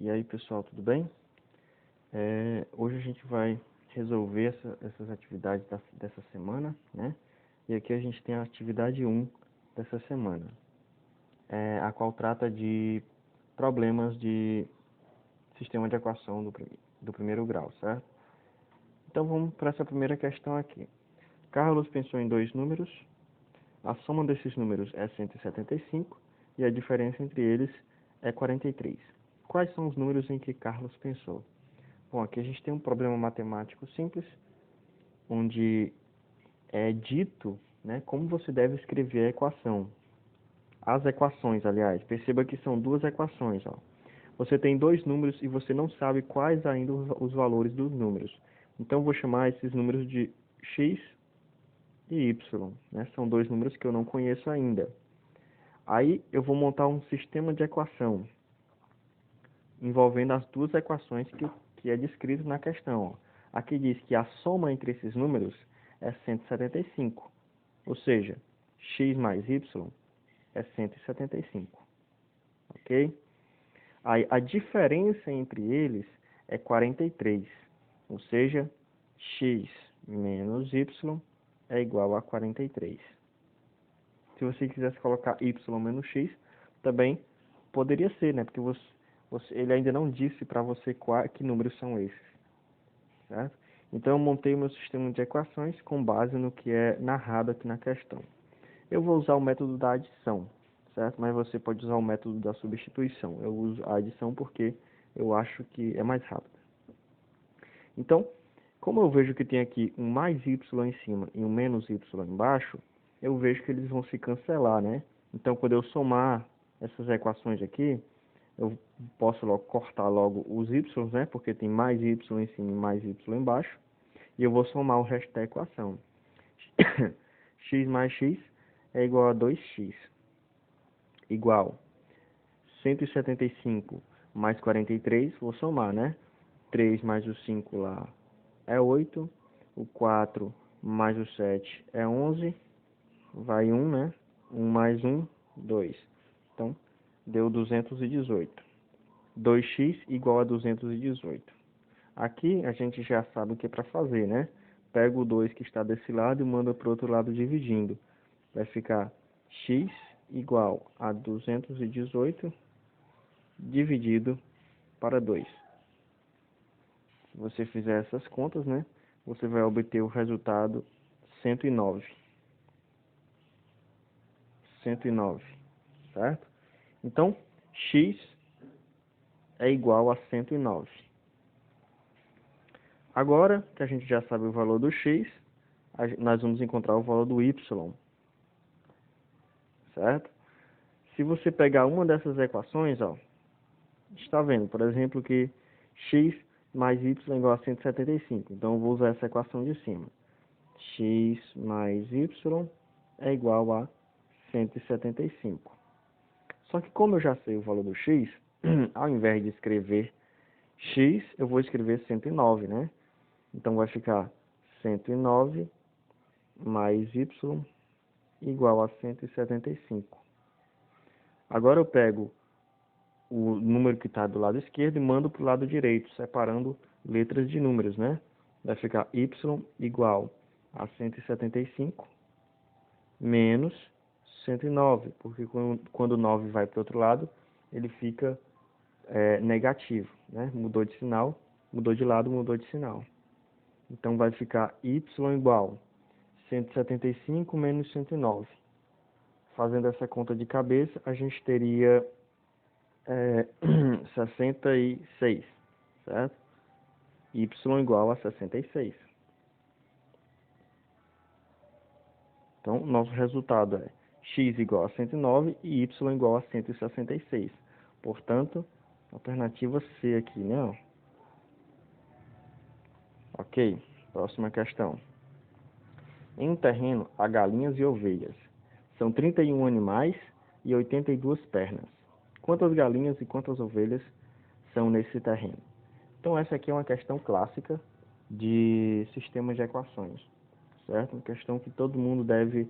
E aí, pessoal, tudo bem? Hoje a gente vai resolver essas atividades dessa semana, né? E aqui a gente tem a atividade 1 dessa semana, a qual trata de problemas de sistema de equação do primeiro grau, certo? Então vamos para essa primeira questão aqui. Carlos pensou em dois números, a soma desses números é 175 e a diferença entre eles é 43. Quais são os números em que Carlos pensou? Bom, aqui a gente tem um problema matemático simples, onde é dito, né, como você deve escrever a equação. As equações, aliás, perceba que são duas equações. Ó. Você tem dois números e você não sabe quais ainda os valores dos números. Então, eu vou chamar esses números de x e y. Né? São dois números que eu não conheço ainda. Aí, eu vou montar um sistema de equação, envolvendo as duas equações que é descrito na questão. Ó. Aqui diz que a soma entre esses números é 175, ou seja, x mais y é 175, ok? Aí a diferença entre eles é 43, ou seja, x menos y é igual a 43. Se você quisesse colocar y menos x, também poderia ser, né? Porque ele ainda não disse para você que números são esses, certo? Então, eu montei o meu sistema de equações com base no que é narrado aqui na questão. Eu vou usar o método da adição, certo? Mas você pode usar o método da substituição. Eu uso a adição porque eu acho que é mais rápido. Então, como eu vejo que tem aqui um mais y em cima e um menos y embaixo, eu vejo que eles vão se cancelar, né? Então, quando eu somar essas equações aqui, eu posso cortar logo os y, né? Porque tem mais y em cima e mais y embaixo. E eu vou somar o resto da equação. X mais x é igual a 2x. Igual 175 mais 43, vou somar, né? 3 mais o 5 lá é 8. O 4 mais o 7 é 11. Vai 1, né? 1 mais 1, 2. Então, deu 218. 2x igual a 218. Aqui a gente já sabe o que é para fazer, né? Pega o 2 que está desse lado e manda para o outro lado dividindo. Vai ficar x igual a 218 dividido para 2. Se você fizer essas contas, né? Você vai obter o resultado 109. 109, certo? Então, x é igual a 109. Agora que a gente já sabe o valor do x, nós vamos encontrar o valor do y, certo? Se você pegar uma dessas equações, ó, está vendo, por exemplo, que x mais y é igual a 175. Então, eu vou usar essa equação de cima. X mais y é igual a 175. Só que como eu já sei o valor do x, ao invés de escrever x, eu vou escrever 109, né? Então, vai ficar 109 mais y igual a 175. Agora eu pego o número que está do lado esquerdo e mando para o lado direito, separando letras de números, né? Vai ficar y igual a 175 menos 109, porque quando 9 vai para o outro lado, ele fica negativo, né? Mudou de sinal, mudou de lado, mudou de sinal. Então vai ficar y igual 175 menos 109. Fazendo essa conta de cabeça, a gente teria 66, certo? Y igual a 66. Então, nosso resultado é x igual a 109 e y igual a 166. Portanto, alternativa C aqui, né? Ok, próxima questão. Em um terreno há galinhas e ovelhas. São 31 animais e 82 pernas. Quantas galinhas e quantas ovelhas são nesse terreno? Então, essa aqui é uma questão clássica de sistemas de equações, certo? Uma questão que todo mundo deve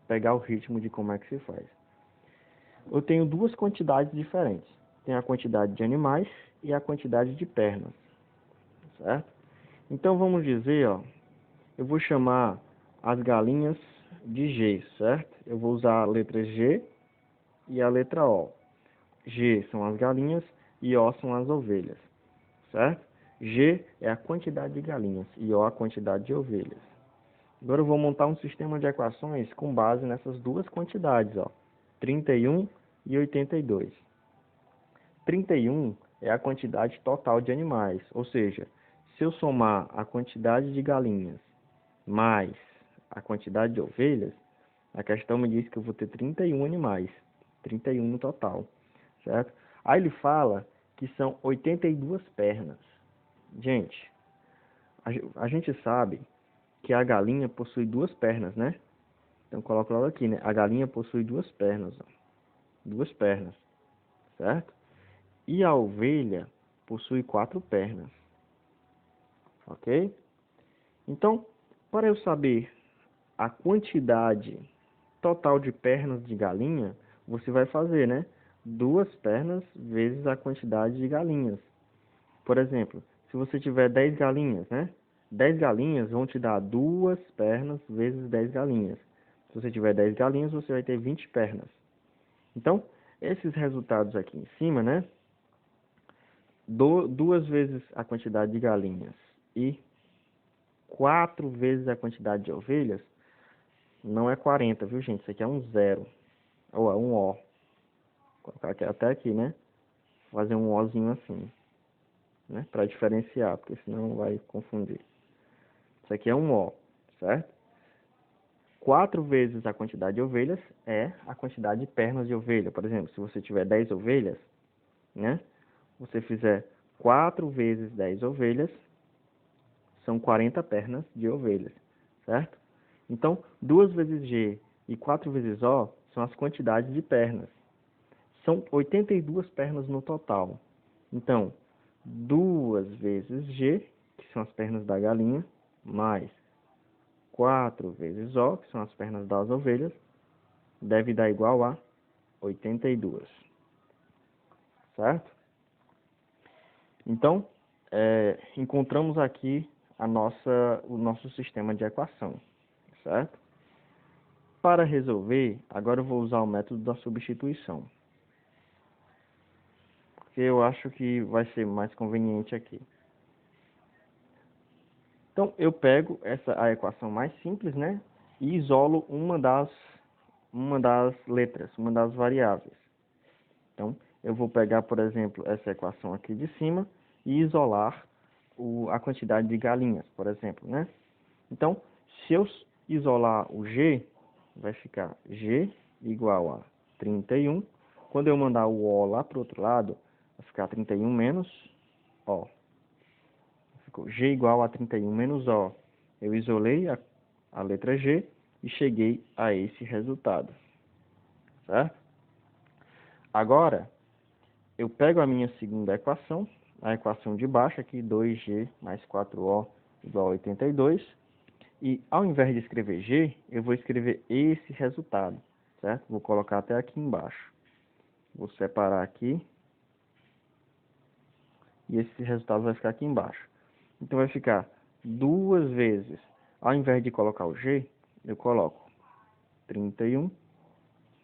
pegar o ritmo de como é que se faz. Eu tenho duas quantidades diferentes. tem a quantidade de animais e a quantidade de pernas, certo? Então vamos dizer, ó, eu vou chamar as galinhas de G, certo? Eu vou usar a letra G e a letra O. G são as galinhas e O são as ovelhas, certo? G é a quantidade de galinhas e O a quantidade de ovelhas. Agora eu vou montar um sistema de equações com base nessas duas quantidades, ó, 31 e 82. 31 é a quantidade total de animais, ou seja, se eu somar a quantidade de galinhas mais a quantidade de ovelhas, a questão me diz que eu vou ter 31 animais, 31 no total, certo? Aí ele fala que são 82 pernas. Gente, a gente sabe que a galinha possui duas pernas, né? Então coloca logo aqui, né? A galinha possui duas pernas, ó. Duas pernas, certo? E a ovelha possui 4 pernas, ok? Então, para eu saber a quantidade total de pernas de galinha, você vai fazer, né? Duas pernas vezes a quantidade de galinhas. Por exemplo, se você tiver 10 galinhas, né? 10 galinhas vão te dar duas pernas vezes 10 galinhas. Se você tiver 10 galinhas, você vai ter 20 pernas. Então, esses resultados aqui em cima, né? Duas vezes a quantidade de galinhas e 4 vezes a quantidade de ovelhas, não é 40, viu, gente? Isso aqui é um zero, ou é um O. Vou colocar aqui, até aqui, né? Fazer um Ozinho assim, né? Para diferenciar, porque senão vai confundir. Isso aqui é um O, certo? 4 vezes a quantidade de ovelhas é a quantidade de pernas de ovelha. Por exemplo, se você tiver 10 ovelhas, né? Você fizer 4 vezes 10 ovelhas, são 40 pernas de ovelhas, certo? Então, 2 vezes G e 4 vezes O são as quantidades de pernas. São 82 pernas no total. Então, 2 vezes G, que são as pernas da galinha, mais 4 vezes O, que são as pernas das ovelhas, deve dar igual a 82. Certo? Então, encontramos aqui o nosso sistema de equação. Certo? Para resolver, agora eu vou usar o método da substituição, porque eu acho que vai ser mais conveniente aqui. Então, eu pego a equação mais simples, né? E isolo uma das letras, uma das variáveis. Então, eu vou pegar, por exemplo, essa equação aqui de cima e isolar a quantidade de galinhas, por exemplo, né? Então, se eu isolar o G, vai ficar G igual a 31. Quando eu mandar o O lá para o outro lado, vai ficar 31 menos O. Ficou G igual a 31 menos O. Eu isolei a letra G e cheguei a esse resultado. Certo? Agora, eu pego a minha segunda equação, a equação de baixo aqui, 2G mais 4O igual a 82. E ao invés de escrever G, eu vou escrever esse resultado, certo? Vou colocar até aqui embaixo. Vou separar aqui. E esse resultado vai ficar aqui embaixo. Então vai ficar 2 vezes, ao invés de colocar o G, eu coloco 31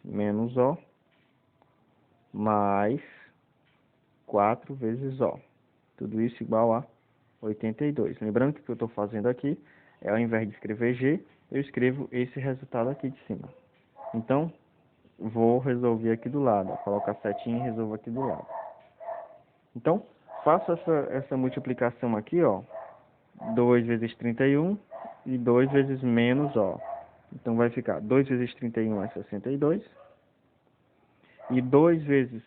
menos O mais 4 vezes O. Tudo isso igual a 82. Lembrando que o que eu estou fazendo aqui é, ao invés de escrever G, eu escrevo esse resultado aqui de cima. Então, vou resolver aqui do lado. Coloco a setinha e resolvo aqui do lado. Então, faço essa multiplicação aqui, ó. 2 vezes 31 e 2 vezes menos O. Então, vai ficar 2 vezes 31 é 62. E 2 vezes,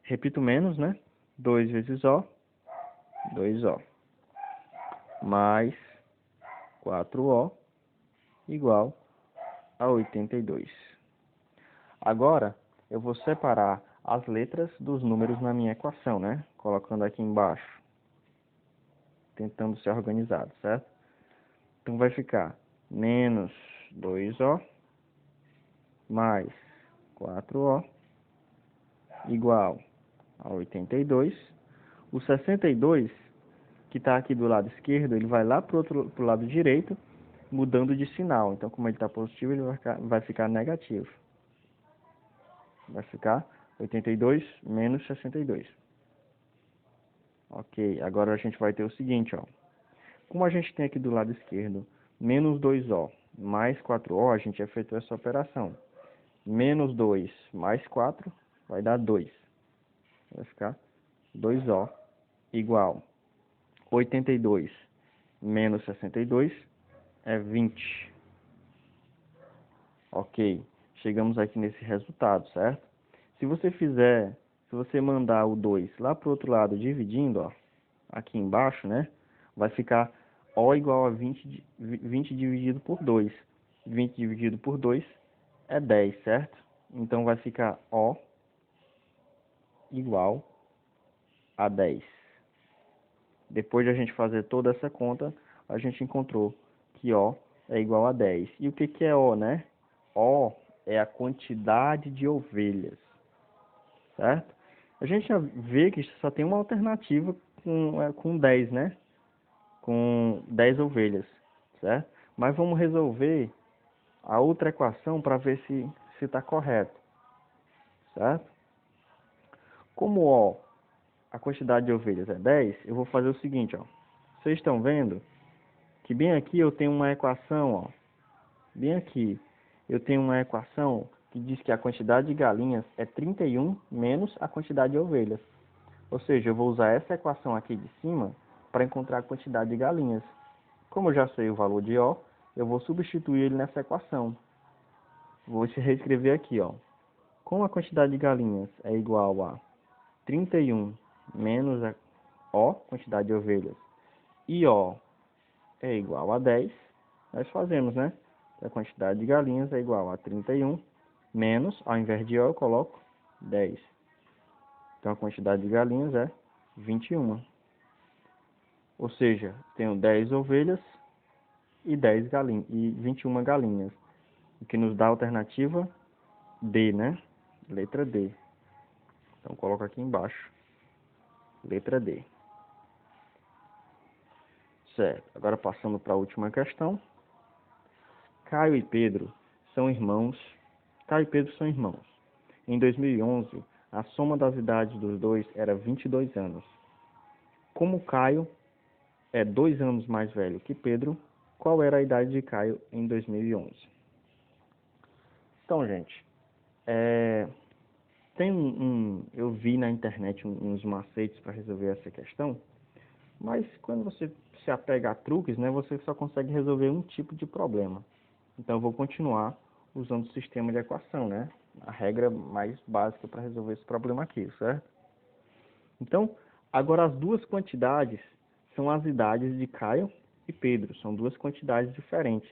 repito menos, né? 2 vezes O, 2O. Mais 4O igual a 82. Agora, eu vou separar as letras dos números na minha equação, né? Colocando aqui embaixo. Tentando ser organizado, certo? Então, vai ficar menos 2O mais 4O igual a 82. O 62, que está aqui do lado esquerdo, ele vai lá pro lado direito, mudando de sinal. Então, como ele está positivo, ele vai ficar negativo. Vai ficar 82 menos 62. Ok, agora a gente vai ter o seguinte, ó. Como a gente tem aqui do lado esquerdo menos 2O mais 4O, a gente efetuou essa operação. Menos 2 mais 4 vai dar 2. Vai ficar 2O igual 82 menos 62 é 20. Ok, chegamos aqui nesse resultado, certo? Se você mandar o 2 lá para o outro lado dividindo, ó, aqui embaixo, né? Vai ficar O igual a 20 dividido por 2. 20 dividido por 2 é 10, certo? Então vai ficar O igual a 10. Depois de a gente fazer toda essa conta, a gente encontrou que O é igual a 10. E o que é O, né? O é a quantidade de ovelhas, certo? A gente já vê que só tem uma alternativa com 10, né? Com 10 ovelhas, certo? Mas vamos resolver a outra equação para ver se está correto, certo? Como O, a quantidade de ovelhas é 10, eu vou fazer o seguinte, ó. Vocês estão vendo que bem aqui eu tenho uma equação, ó. Bem aqui eu tenho uma equação que diz que a quantidade de galinhas é 31 menos a quantidade de ovelhas. Ou seja, eu vou usar essa equação aqui de cima para encontrar a quantidade de galinhas. Como eu já sei o valor de O, eu vou substituir ele nessa equação. Vou reescrever aqui, ó. Como a quantidade de galinhas é igual a 31 menos a O, quantidade de ovelhas, e O é igual a 10, nós fazemos, né? A quantidade de galinhas é igual a 31 menos, ao invés de O, eu coloco 10. Então, a quantidade de galinhas é 21. Ou seja, tenho 10 ovelhas e 21 galinhas. O que nos dá a alternativa D, né? Letra D. Então, coloco aqui embaixo. Letra D. Certo. Agora, passando para a última questão. Caio e Pedro são irmãos. Caio e Pedro são irmãos. Em 2011, a soma das idades dos dois era 22 anos. Como Caio é 2 anos mais velho que Pedro, qual era a idade de Caio em 2011? Então, gente, eu vi na internet uns macetes para resolver essa questão, mas quando você se apega a truques, né, você só consegue resolver um tipo de problema. Então, eu vou continuar usando o sistema de equação, né? A regra mais básica para resolver esse problema aqui, certo? Então, agora as duas quantidades são as idades de Caio e Pedro. São duas quantidades diferentes,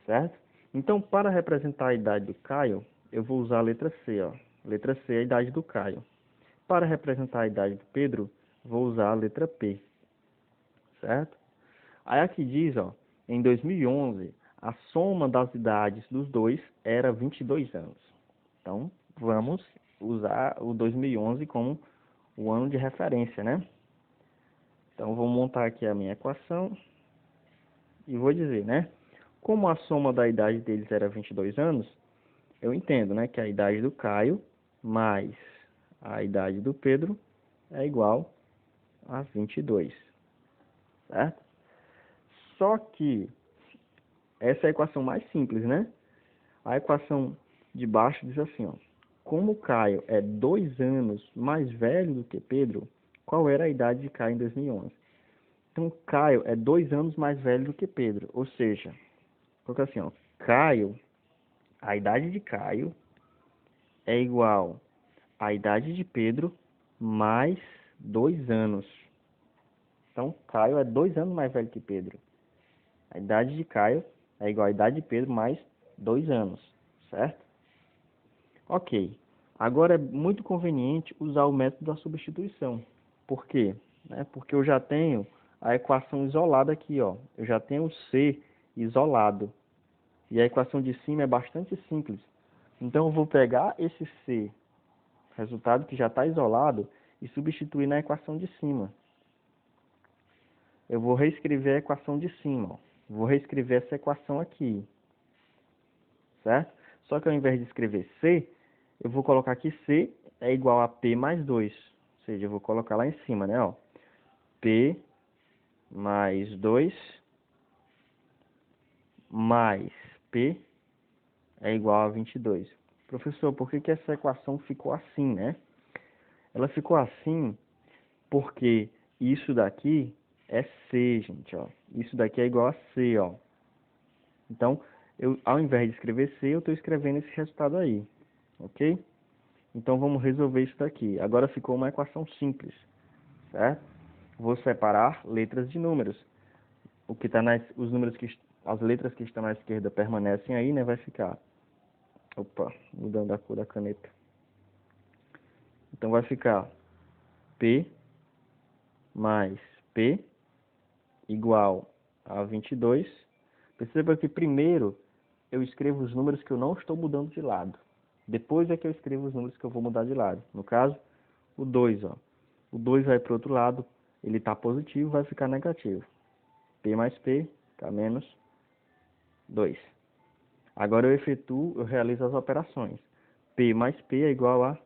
certo? Então, para representar a idade do Caio, eu vou usar a letra C, ó. Letra C é a idade do Caio. Para representar a idade do Pedro, vou usar a letra P, certo? Aí aqui diz, ó, em 2011, a soma das idades dos dois era 22 anos. Então, vamos usar o 2011 como o ano de referência, né? Então, vou montar aqui a minha equação e vou dizer, né? Como a soma da idade deles era 22 anos, eu entendo, né, que a idade do Caio mais a idade do Pedro é igual a 22, certo? Só que essa é a equação mais simples, né? A equação de baixo diz assim, ó. Como Caio é 2 anos mais velho do que Pedro, qual era a idade de Caio em 2011? Então, Caio é 2 anos mais velho do que Pedro. Ou seja, coloca assim, ó. A idade de Caio é igual à idade de Pedro mais 2 anos. Então, Caio é 2 anos mais velho que Pedro. A idade de Caio é igual à idade de Pedro mais 2 anos, certo? Ok. Agora é muito conveniente usar o método da substituição. Por quê? Porque eu já tenho a equação isolada aqui, ó. Eu já tenho o C isolado. E a equação de cima é bastante simples. Então, eu vou pegar esse C, resultado que já está isolado, e substituir na equação de cima. Eu vou reescrever a equação de cima, ó. Vou reescrever essa equação aqui, certo? Só que ao invés de escrever C, eu vou colocar aqui C é igual a P mais 2. Ou seja, eu vou colocar lá em cima, né? Ó. P mais 2 mais P é igual a 22. Professor, por que essa equação ficou assim, né? Ela ficou assim porque isso daqui é C, gente, ó. Isso daqui é igual a C, ó. Então, ao invés de escrever C, eu estou escrevendo esse resultado aí, ok? Então, vamos resolver isso daqui. Agora ficou uma equação simples, certo? Vou separar letras de números. O que tá os números as letras que estão na esquerda permanecem aí, né? Vai ficar, opa, mudando a cor da caneta. Então, vai ficar P mais P igual a 22. Perceba que primeiro eu escrevo os números que eu não estou mudando de lado. Depois é que eu escrevo os números que eu vou mudar de lado. No caso, o 2, ó. O 2 vai para o outro lado, ele está positivo, vai ficar negativo. P mais P está menos 2. Agora eu realizo as operações. P mais P é igual a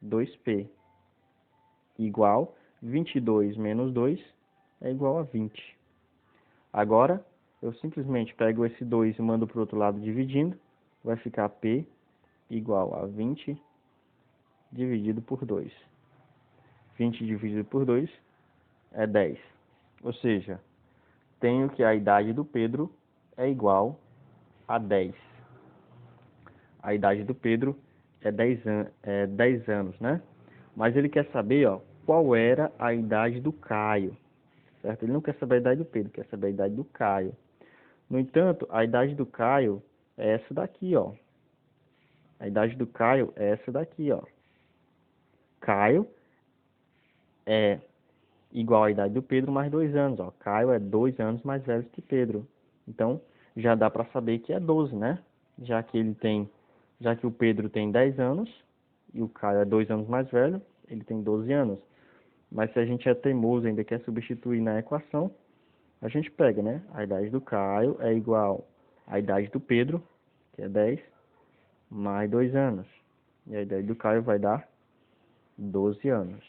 2P. Igual 22 menos 2 é igual a 20. Agora, eu simplesmente pego esse 2 e mando para o outro lado dividindo. Vai ficar P igual a 20 dividido por 2. 20 dividido por 2 é 10. Ou seja, tenho que a idade do Pedro é igual a 10. A idade do Pedro é 10 anos, né? Mas ele quer saber, ó, qual era a idade do Caio, certo? Ele não quer saber a idade do Pedro, quer saber a idade do Caio. No entanto, a idade do Caio é essa daqui, ó. A idade do Caio é essa daqui, ó. Caio é igual à idade do Pedro mais 2 anos, ó. Caio é 2 anos mais velho que Pedro. Então, já dá para saber que é 12, né? Já que o Pedro tem 10 anos e o Caio é 2 anos mais velho, ele tem 12 anos. Mas se a gente é teimoso e ainda quer substituir na equação, a gente pega, né? A idade do Caio é igual à idade do Pedro, que é 10, mais 2 anos. E a idade do Caio vai dar 12 anos.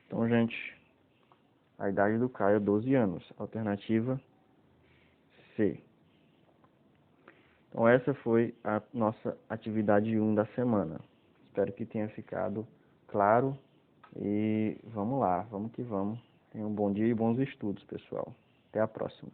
Então, gente, a idade do Caio é 12 anos. Alternativa C. Então, essa foi a nossa atividade 1 da semana. Espero que tenha ficado claro. E vamos lá, vamos que vamos. Tenham um bom dia e bons estudos, pessoal. Até a próxima.